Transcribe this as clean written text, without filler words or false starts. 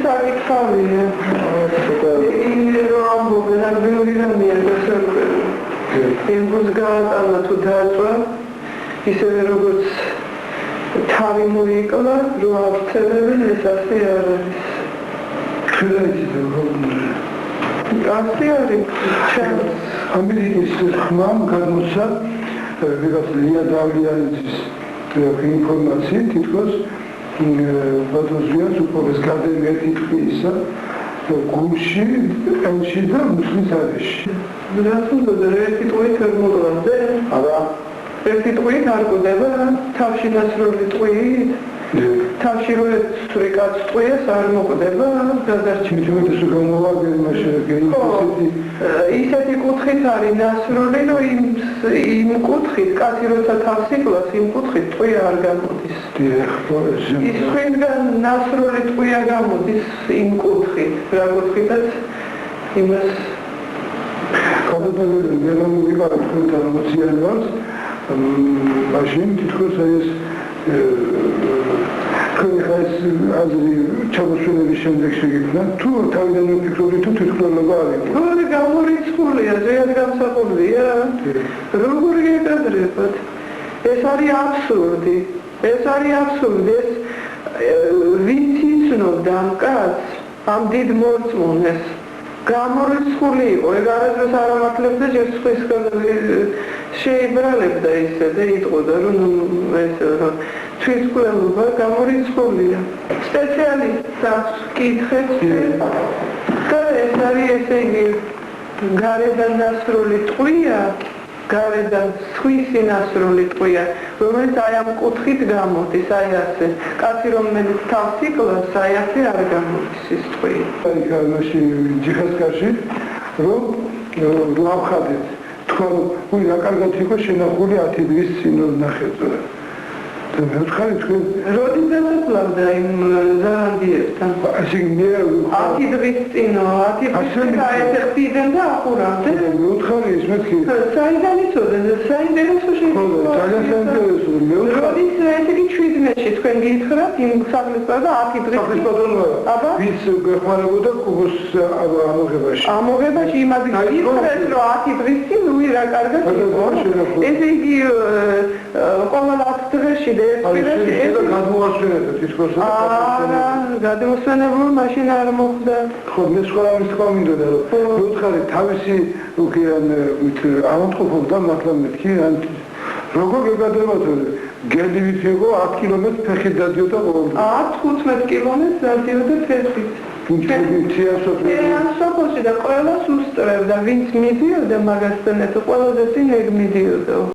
საკითხავია. იმბუს გაატანა თუ დააწვა, ისევე როგორც თავი მოიკლა, რო აღწევენ ეს ასე არ არის. ასე არის. ამერიკის ხმამ გადმოცა ვიღაც ლია დავლიანის ინფორმაცია თითქოს ბატონზეას უპოვეს გადაიღე თითქმისა გულში, ელში და მუხლის არეში. რატომ ერთი ტყვით ვერ მოგვანზე? არა. ერთი ტყვით არ გდება, თავში დასრული ტყვით. თავში რო სრიკაც ტყვიას არ მოკვდება, გადარჩენ. ჩემთვის გამოვაგე მაშინ ისეთი კუთხით არის დასრული, რომ იმ კუთხით, კაცი როცა თავს იკლას, იმ კუთხით ტყვი არ გამოდის. ის ხინგან დასრული ტყვია გამოდის იმ კუთხით, რა კუთხითაც იმას გადადებული ვერ მივიღარ თქვენთან მოციანებას, მაშინ თითქოს ეს ხაის აზრი ჩამოსვლების შემდეგ შეგექმნა, თუ თავიდან ვფიქრობდი, თუ თვითმკვლელობა არის. როგორი გამორიცხულია, ზეად გამსახურდია, როგორი გეკადრებათ. ეს არის აბსურდი, ეს ვინც იცნობდა ამ კაცს, ამ დიდ მორწმუნეს, გამორიცხული იყო, ეგ არასდროს არ ამართლებდა ჯერ სხვისგან შეიბრალებდა ისე და იტყოდა, რომ თვითმკვლელობა გამორიცხულია. სპეციალისტს აქვს კითხებს და ეს არის ესე იგი გარედან დასრული ტყვია, გარედან სხვისი დასრული ტყვია, რომელიც აი ამ კუთხით გამოდის, აი ასე. კაცი რომელიც თავს იკლას, აი ასე არ გამოდის ის ტყვია. აი მაშინ ჯიხასკარში რომ ლავხადეთ თქვა რომ რა კარგად იყო შენახული 10 დღის წინ ნახეთ. და მე ვთხარი თქვენ როდის დაწლავდა იმ ზარანდიესთან? ასე მე 10 დღის წინ 10 დღის აეთებდნენ და ახურავდნენ. მე ვთხარი ის მეთქი. საიდან იცოდნენ? საინტერესო შეიძლება. ძალიან საინტერესო. მე ვთხარი როდის ესე იგი 17-ში თქვენ გითხრათ იმ სახლის და 10 დღის წინ აბა ვის გეხმარებოდა კუბოს ამოღებაში. ამოღებაში იმას გითხრათ რომ 10 დღის წინ უი რა კარგად იყო. ესე იგი ყოველ 10 დღეში გადმოასვენებდა თითქოს არა, გადმოსვენებულ მაშინ არ მოხდა. ხო, მე სხვა რამის თქვა მინდოდა რომ ვუთხარი თავისი ავადმყოფობდა მართლა მეთქი ან როგორ გეკადრებათ გელივით იყო 10 კილომეტრ ფეხით დადიოდა ყოველდღე 10-15 კილომეტრ დადიოდა ფეხით. თეანსოფოში და ყველას უსწრებდა, ვინც მიდიოდა მაგასთან ერთად, ყველაზე წინ ეგ მიდიოდა.